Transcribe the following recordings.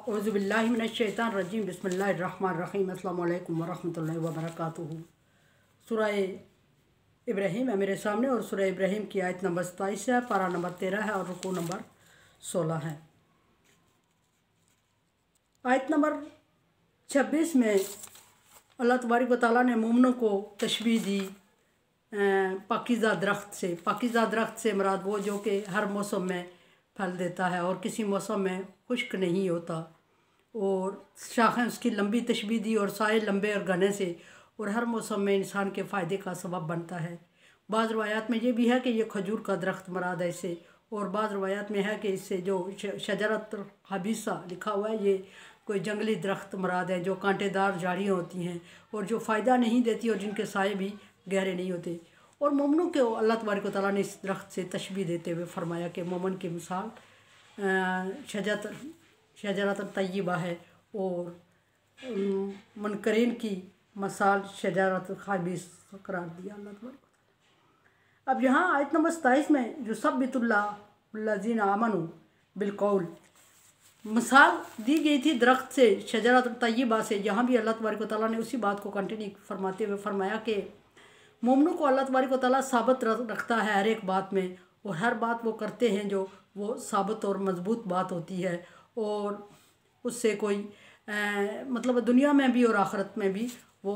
औज़ुबिल्लाहि मिनश्शैतानिर्रजीम बिस्मिल्लाहिर्रहमानिर्रहीम अस्सलामु अलैकुम वरहमतुल्लाहि वबरकातुहू। सूरह इब्राहीम है मेरे सामने और सूरह इब्राहीम की आयत नंबर 27 है, पारा नंबर 13 है और रुकू नंबर 16 है। आयत नंबर 26 में अल्लाह तबारक व तआला ने मोमिनों को तशबीह दी पाकीज़ा दरख्त से। पाकीज़ा दरख्त से मुराद वो जो कि हर मौसम में फल देता है और किसी मौसम में खुश्क नहीं होता, और शाखें उसकी लंबी तशबीह दी और साए लंबे और घने से, और हर मौसम में इंसान के फ़ायदे का सबब बनता है। बाज़ रवायात में ये भी है कि ये खजूर का दरख्त मुराद है इससे, और बाज़ रवायात में है कि इससे जो शजरत हबीसा लिखा हुआ है ये कोई जंगली दरख्त मुराद है जो कांटेदार झाड़ियाँ होती हैं और जो फ़ायदा नहीं देती और जिनके साए भी गहरे नहीं होते। और मोमिनों के अल्लाह तबारक व तआला ने इस दरख्त से तशबीह देते हुए फरमाया कि मोमिन की मिसाल शजरत तय्यबा है और मुनकरीन की मिसाल शजरत खबीस करार दिया अल्लाह तबारक। अब यहाँ आयत नंबर 27 में जो युसब्बितुल्लाहुल्लज़ीना आमनू बिलकौल मिसाल दी गई थी दरख्त से शजरत तय्यबा से, यहाँ भी अल्लाह तबारक व तआला ने उसी बात को कंटिन्यू फरमाते हुए फरमाया कि मोमिनों को अल्लाह तबारक व तआला साबित रखता है हर एक बात में, और हर बात वो करते हैं जो वो साबित और मजबूत बात होती है, और उससे कोई मतलब दुनिया में भी और आखिरत में भी वो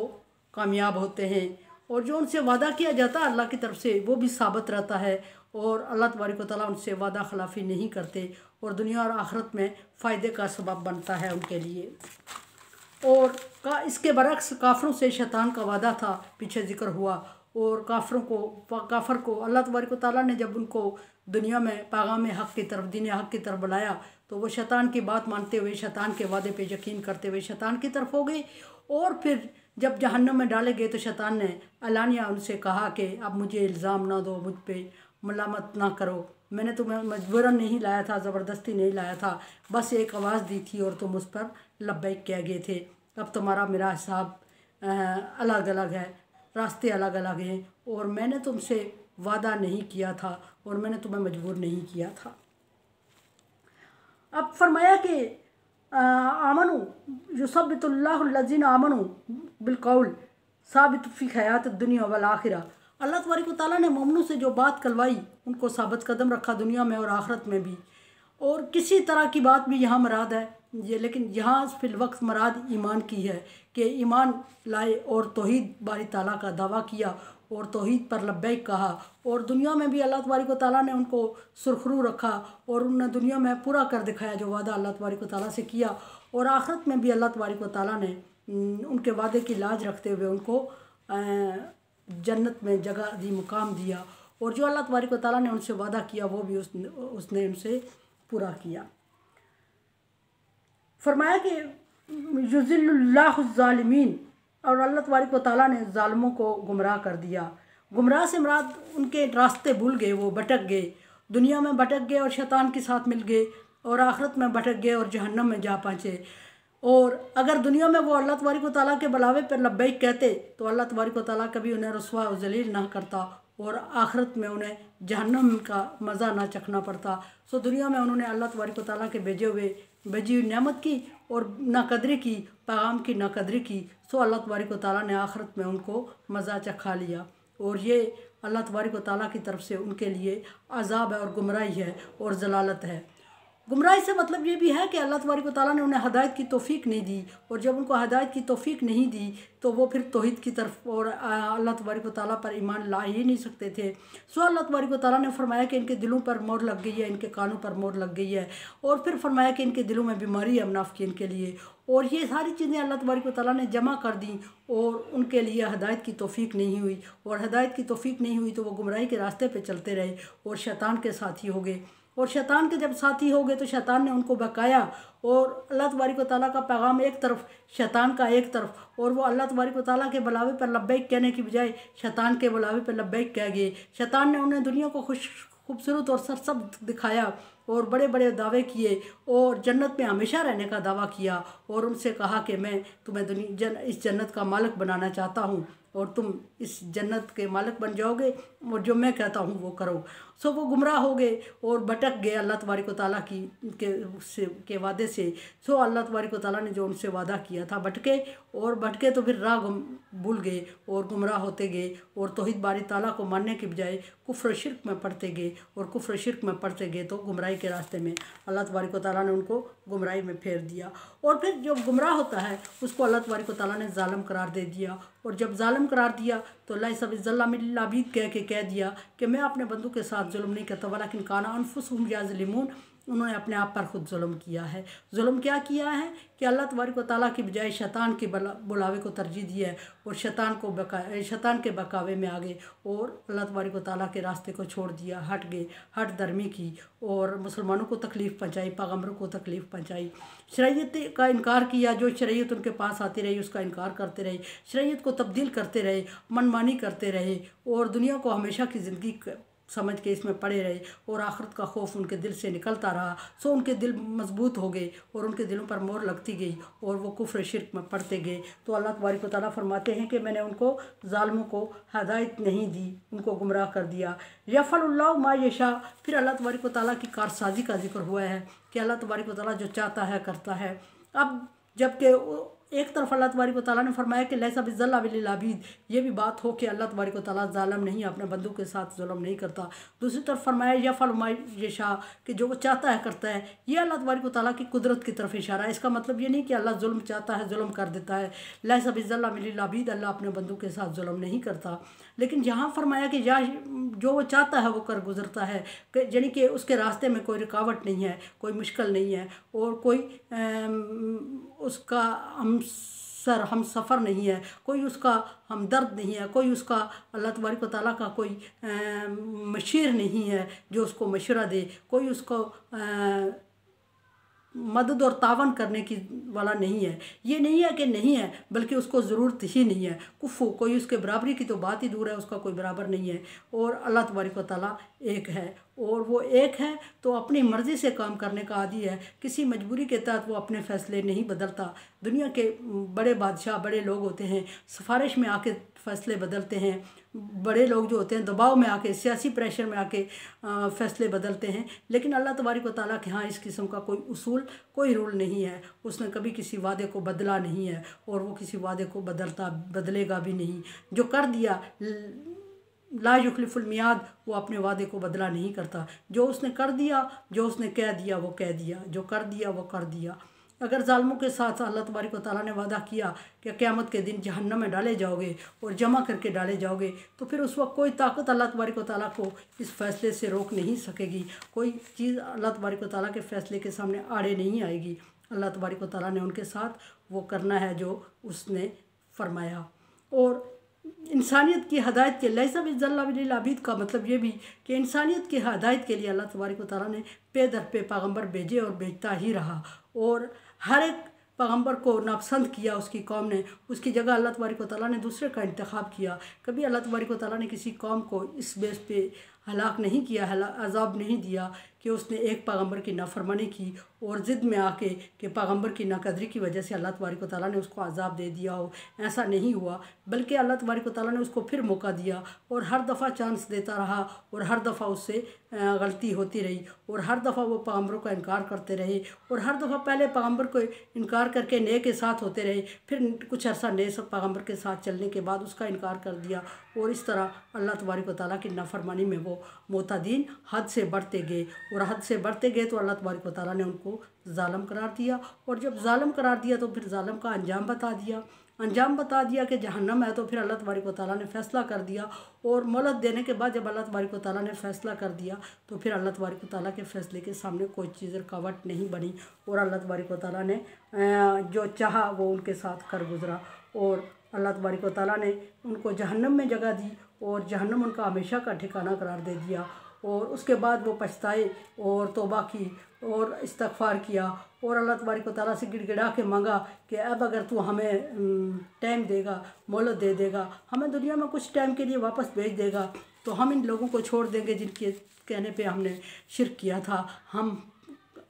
कामयाब होते हैं। और जो उनसे वादा किया जाता है अल्लाह की तरफ से वो भी साबित रहता है, और अल्लाह तबारक व तआला उनसे वादा खिलाफ़ी नहीं करते, और दुनिया और आखिरत में फ़ायदे का सबब बनता है उनके लिए। और इसके बरक्स काफरों से शैतान का वादा था, पीछे जिक्र हुआ, और काफर को अल्लाह तबारक व तआला ने जब उनको दुनिया में पैगाम हक़ की तरफ, दीन हक़ की तरफ बुलाया तो वो शैतान की बात मानते हुए, शैतान के वादे पे यकीन करते हुए शैतान की तरफ हो गए। और फिर जब जहन्नम में डाले गए तो शैतान ने अलानिया उनसे कहा कि अब मुझे इल्ज़ाम ना दो, मुझ पे मलामत ना करो, मैंने तुम्हें मजबूरन नहीं लाया था, ज़बरदस्ती नहीं लाया था, बस एक आवाज़ दी थी और तुम उस पर लब्बैक कह गए थे। अब तुम्हारा मेरा हिसाब अलग अलग है, रास्ते अलग अलग हैं, और मैंने तुमसे वादा नहीं किया था और मैंने तुम्हें मजबूर नहीं किया था। अब फरमाया कि आमनू युसब्बितुल्लाहुल्लज़ीना आमनू बिलकौल साबित फ़ी हयात दुनिया वल आखिरा। अल्लाह तबारक व तआला ने मोमिनों से जो बात कलवाई उनको साबित कदम रखा दुनिया में और आखिरत में भी। और किसी तरह की बात भी यहाँ मुराद है ये, लेकिन यहाँ फिल वक्त मुराद ईमान की है कि ईमान लाए और तौहीद बारी ताला का दावा किया और तौहीद पर लब्बैक कहा, और दुनिया में भी अल्लाह तबारक व तआला ने उनको सुरखरू रखा और उन्होंने दुनिया में पूरा कर दिखाया जो वादा अल्लाह तबारक व तआला से किया, और आखिरत में भी अल्लाह तबारक व तआला ने उनके वादे की लाज रखते हुए उनको जन्नत में जगह दी, मुकाम दिया, और जो अल्लाह तबारक व तआला ने उनसे वादा किया वो भी उसने उनसे पूरा किया। फरमाया कि युज़िल्लुल्लाहुज़्ज़ालिमीन, और अल्लाह तबारक व तआला ने ज़ालिमों को गुमराह कर दिया। गुमराह से मुराद उनके रास्ते भूल गए, वो भटक गए, दुनिया में भटक गए और शैतान के साथ मिल गए, और आखिरत में भटक गए और जहन्नम में जा पहुँचे। और अगर दुनिया में वो अल्लाह तबारक व तआला के बुलावे पर लब्बैक कहते तो अल्लाह तबारक व तआला कभी उन्हें रुस्वा और जलील ना करता, और आखिरत में उन्हें जहन्नम का मज़ा ना चखना पड़ता। सो दुनिया में उन्होंने अल्लाह तबारक व तआला के भेजी हुई नेमत की और नाकदरी की, पैगाम की नाकदरी की, सो अल्लाह तबारक व तआला ने आखिरत में उनको मज़ा चखा लिया। और ये अल्लाह तबारक व तआला की तरफ से उनके लिए अज़ाब है और गुमराही है और ज़लालत है। गुमराही से मतलब ये भी है कि अल्लाह तबारक व तआला ने उन्हें हदायत की तौफीक नहीं दी, और जब उनको हदायत की तौफीक नहीं दी तो वो फिर तौहीद की तरफ और अल्लाह तबारक व तआला पर ईमान ला ही नहीं सकते थे। सो अल्लाह तबारक व तआला ने फरमाया कि इनके दिलों पर मोहर लग गई है, इनके कानों पर मोहर लग गई है, और फिर फरमाया कि इनके दिलों में बीमारी है मुनाफिकीन के लिए, और ये सारी चीज़ें अल्लाह तबारक व तआला ने जमा कर दी और उनके लिए हदायत की तौफीक नहीं हुई, और हदायत की तौफीक नहीं हुई तो वो गुमराही के रास्ते पर चलते रहे और शैतान के साथी हो गए। और शैतान के जब साथी हो गए तो शैतान ने उनको बकाया, और अल्लाह तबारक व तआला का पैगाम एक तरफ, शैतान का एक तरफ, और वो अल्लाह तबारक व तआला के बुलावे पर लब्बैक कहने की बजाय शैतान के बुलावे पर लब्बैक कह गए। शैतान ने उन्हें दुनिया को खूबसूरत और सरसब्ज दिखाया और बड़े बड़े दावे किए और जन्नत में हमेशा रहने का दावा किया, और उनसे कहा कि मैं तुम्हें इस जन्नत का मालिक बनाना चाहता हूँ और तुम इस जन्नत के मालिक बन जाओगे और जो मैं कहता हूँ वो करो। सो वो गुमराह हो गए और भटक गए अल्लाह तबारक व तआला के वादे से। सो अल्लाह तबारक व तआला ने जो उनसे वादा किया था भटके तो फिर राह भूल गए और गुमराह होते गए और तौहीद बारी ताला को मानने के बजाय कुफ्र शिर्क में पड़ते गए और कुफ्र शिर्क में पड़ते गए तो गुमराही के रास्ते में अल्लाह तबारक व तआला ने उनको गुमराही में फेर दिया। और फिर जो गुमराह होता है उसको अल्लाह तबारक व तआला ने ज़ालिम करार दे दिया। और जब ज़ालिम करार दिया तो लैसा बिज़्ज़ल्लाम लिल अबीद कह दिया कि मैं अपने बंदों के साथ जुल्म नहीं करता, वलाकिन काना अनफुसहुम यज़लिमून, उन्होंने अपने आप पर खुद जुल्म किया है। जुल्म क्या किया है कि अल्लाह तबारक व तआला की बजाय शैतान के बुलावे को तरजीह दी है और शैतान के बहकावे में आ गए और अल्लाह तबारक व तआला के रास्ते को छोड़ दिया, हट गए, हट धर्मी की और मुसलमानों को तकलीफ़ पहुँचाई, पैगम्बरों को तकलीफ़ पहुँचाई, शरीयत का इनकार किया। जो शरीयत उनके पास आती रही उसका इनकार करते रहे, शरीयत को तब्दील करते रहे, मनमानी करते रहे और दुनिया को हमेशा की ज़िंदगी समझ के इसमें पड़े रहे और आखिरत का खौफ उनके दिल से निकलता रहा। सो उनके दिल मजबूत हो गए और उनके दिलों पर मोहर लगती गई और वो कुफ्र शिर्क में पड़ते गए। तो अल्लाह तबारक व तआला फरमाते हैं कि मैंने उनको ज़ालिमों को हदायत नहीं दी, उनको गुमराह कर दिया। यफ़अलुल्लाहु मा यशा, फिर अल्लाह तबारक व तआला की कारसाजी का जिक्र हुआ है कि अल्लाह तबारक व तआला जो चाहता है करता है। अब जबकि एक तरफ अल्लाह तबारक व तआला ने फरमाया कि लैसा बिज़्ज़ल्लाम लिल अबीद, ये भी बात हो कि अल्लाह तबारक व तआला ज़ालिम नहीं, अपने बंदों के साथ जुल्म नहीं करता। दूसरी तरफ फरमाया यफ़अलु मा यशा, कि जो वो चाहता है करता है। ये अल्लाह तबारक व तआला की कुदरत की तरफ इशारा है। इसका मतलब ये नहीं कि अल्लाह जुल्म चाहता है जुल्म कर देता है। लैसा बिज़्ज़ल्लाम लिल अबीद, अल्लाह अपने बंदों के साथ जुल्म नहीं करता। लेकिन जहाँ फरमाया कि जो वो चाहता है वो कर गुजरता है, यानी कि उसके रास्ते में कोई रुकावट नहीं है, कोई मुश्किल नहीं है और कोई उसका हम सफ़र नहीं है, कोई उसका हमदर्द नहीं है, कोई उसका अल्लाह तबारक व तआला का कोई मशीर नहीं है जो उसको मशवरा दे, कोई उसको मदद और तावन करने की वाला नहीं है। ये नहीं है कि नहीं है, बल्कि उसको ज़रूरत ही नहीं है। कुफू, कोई उसके बराबरी की तो बात ही दूर है, उसका कोई बराबर नहीं है। और अल्लाह तबारक व तआला एक है और वो एक है तो अपनी मर्ज़ी से काम करने का आदी है, किसी मजबूरी के तहत वो अपने फ़ैसले नहीं बदलता। दुनिया के बड़े बादशाह बड़े लोग होते हैं, सिफारिश में आके फ़ैसले बदलते हैं, बड़े लोग जो होते हैं दबाव में आके सियासी प्रेशर में आके फ़ैसले बदलते हैं। लेकिन अल्लाह तबारक व तआला के यहाँ इस किस्म का कोई उसूल कोई रूल नहीं है। उसने कभी किसी वादे को बदला नहीं है और वो किसी वादे को बदलेगा भी नहीं। जो कर दिया ला युखलिफुल मियाद, वो अपने वादे को बदला नहीं करता। जो उसने कर दिया, जो उसने कह दिया वो कह दिया, जो कर दिया वो कर दिया। अगर ज़ालिमों के साथ अल्लाह तबारक व तआला ने वादा किया कि क़यामत के दिन जहन्नम में डाले जाओगे और जमा करके डाले जाओगे, तो फिर उस वक्त कोई ताकत अल्लाह तबारक व तआला को इस फ़ैसले से रोक नहीं सकेगी। कोई चीज़ अल्लाह तबारक व तआला के फ़ैसले के सामने आड़े नहीं आएगी। अल्लाह तबारक व तआला ने उनके साथ वो करना है जो उसने फरमाया। और इंसानियत की हदायत के लैसा बिज़्ज़ल्लाम लिल अबीद का मतलब ये भी कि इंसानियत की हदायत के लिए अल्लाह तबारक व तआला ने पे दर पे पैगम्बर भेजे और भेजता ही रहा। और हर एक पैगम्बर को नापसंद किया उसकी कौम ने, उसकी जगह अल्लाह तबारक व तआला ने दूसरे का इंतखाब किया। कभी अल्लाह तबारक व तआला ने किसी कौम को इस बेस पे हलाक नहीं किया, अज़ाब नहीं दिया कि उसने एक पैगम्बर की नाफरमानी की और ज़िद में आके कि पैगम्बर की नाकदरी की वजह से अल्लाह तबारक व तआला ने उसको अज़ाब दे दिया हो। ऐसा नहीं हुआ, बल्कि अल्लाह तबारक व तआला ने उसको फिर मौका दिया और हर दफ़ा चांस देता रहा और हर दफ़ा उससे गलती होती रही और हर दफ़ा वो पैगम्बरों का इनकार करते रहे और हर दफ़ा पहले पैगम्बर को इनकार करके नए के साथ होते रहे, फिर कुछ अर्सा नए सब पैगम्बर के साथ चलने के बाद उसका इनकार कर दिया और इस तरह अल्लाह तबारक व तआला की नाफरमानी में वो मोतदीन हद से बढ़ते गए और हद से बढ़ते गए तो अल्लाह तबारक व तआला ने उनको ज़ालिम करार दिया। और जब ज़ालिम करार दिया तो फिर ज़ालिम का अंजाम बता दिया कि जहन्नम है। तो फिर अल्लाह तबारक व तआला ने फ़ैसला कर दिया और मोहलत देने के बाद जब अल्लाह तबारक व तआला ने फ़ैसला कर दिया तो फिर अल्लाह तबारक व तआला के फ़ैसले के सामने कोई चीज़ रुकावट नहीं बनी और अल्लाह तबारक व तआला ने जो चाहा वो उनके साथ कर गुजरा। और अल्लाह तबारक व तआला ने उनको जहन्नम में जगह दी और जहन्नम उनका हमेशा का ठिकाना करार दे दिया। और उसके बाद वो पछताए और तौबा की और इस्तग़फ़ार किया और अल्लाह तबारक व तआला से गिड़गिड़ा के मांगा कि अब अगर तू हमें टाइम देगा, मोहलत दे देगा, हमें दुनिया में कुछ टाइम के लिए वापस भेज देगा तो हम इन लोगों को छोड़ देंगे जिनके कहने पे हमने शिर्क किया था, हम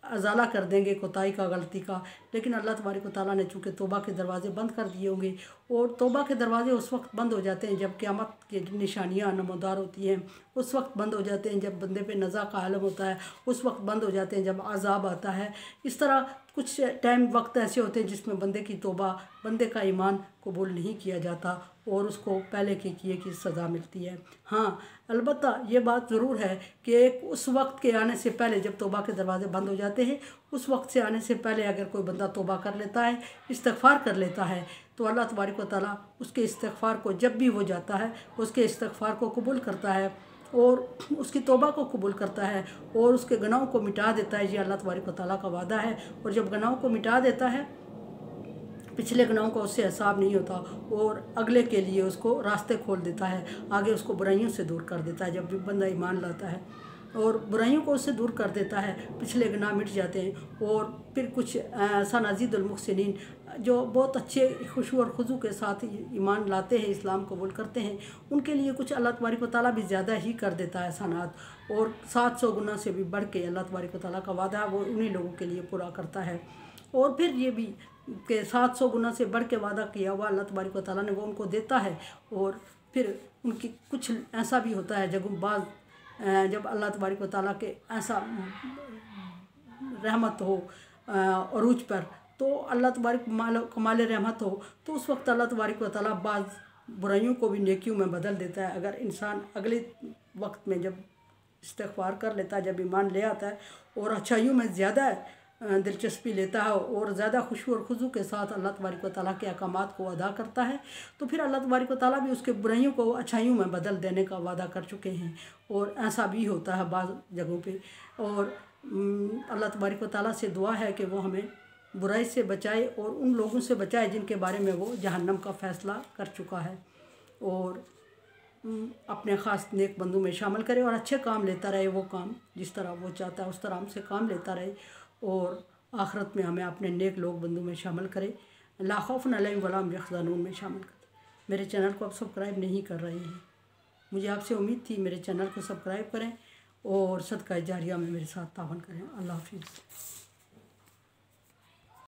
अजाला कर देंगे कोताही का, गलती का। लेकिन अल्लाह तबारक व तआला ने चूँकि तौबा के दरवाज़े बंद कर दिए होंगे, और तौबा के दरवाज़े उस वक्त बंद हो जाते हैं जब क़यामत की निशानियाँ नमूदार होती हैं, उस वक्त बंद हो जाते हैं जब बंदे पे नज़ा का आलम होता है, उस वक्त बंद हो जाते हैं जब अज़ाब आता है। इस तरह कुछ टाइम वक्त ऐसे होते हैं जिसमें बंदे की तौबा, बंदे का ईमान कबूल नहीं किया जाता और उसको पहले के किए की सज़ा मिलती है। हाँ, अलबत्ता ये बात ज़रूर है कि एक उस वक्त के आने से पहले, जब तौबा के दरवाज़े बंद हो जाते हैं, उस वक्त से आने से पहले अगर कोई बंदा तौबा कर लेता है, इस्तिग़फ़ार कर लेता है, तो अल्लाह तबारक व तआला उसके इस्तिग़फ़ार को, जब भी वो जाता है, उसके इस्तिग़फ़ार को कबूल करता है और उसकी तौबा को कबूल करता है और उसके गुनाहों को मिटा देता है। ये अल्लाह तबारक व तआला का वादा है। और जब गुनाहों को मिटा देता है, पिछले गुनाहों का उससे हिसाब नहीं होता और अगले के लिए उसको रास्ते खोल देता है, आगे उसको बुराइयों से दूर कर देता है। जब भी बंदा ईमान लाता है और बुराइयों को उससे दूर कर देता है, पिछले गुनाह मिट जाते हैं। और फिर कुछ सनाज़ीदुल मुहसिनीन जो बहुत अच्छे खुशू और खुजू के साथ ईमान लाते हैं, इस्लाम कबूल करते हैं, उनके लिए कुछ अल्लाह तबारक व तआला भी ज़्यादा ही कर देता है सनात, और 700 गुना से भी बढ़ के अल्लाह तबारक व तआला का वादा है वो उन्हीं लोगों के लिए पूरा करता है। और फिर ये भी कि 700 गुना से बढ़ के वादा किया हुआ अल्लाह तबारक व तआला ने वो उनको देता है। और फिर उनकी कुछ ऐसा भी होता है जब अल्लाह तबारक व तआला के ऐसा रहमत हो अरूज पर, तो अल्लाह तबारक कमाल रहमत हो, तो उस वक्त अल्लाह तबारक व तआला बाज़ बुराइयों को भी नेकियों में बदल देता है। अगर इंसान अगले वक्त में जब इस्तिग़फ़ार कर लेता है, जब ईमान ले आता है और अच्छाइयों में ज़्यादा दिलचस्पी लेता है और ज़्यादा खुशू और खुजू के साथ अल्लाह तबारक व तआला के अहकामात को अदा करता है, तो फिर अल्लाह तबारक व तआला भी उसके बुराइयों को अच्छाइयों में बदल देने का वादा कर चुके हैं। और ऐसा भी होता है बाज़ जगहों पे। और अल्लाह तबारक व तआला से दुआ है कि वो हमें बुराई से बचाए और उन लोगों से बचाए जिनके बारे में वो जहन्नम का फ़ैसला कर चुका है, और अपने ख़ास नेक बंदों में शामिल करे और अच्छे काम लेता रहे, वो काम जिस तरह वो चाहता है उस तरह हमसे काम लेता रहे, और आखिरत में हमें अपने नेक लोग बंदों में शामिल करे, ला खौफ़ुन अलैहिम वला हुम यहज़नून में शामिल करे। मेरे चैनल को आप सब्सक्राइब नहीं कर रहे हैं, मुझे आपसे उम्मीद थी मेरे चैनल को सब्सक्राइब करें और सदका जारिया में मेरे साथ तावन करें। अल्लाह हाफ़िज़।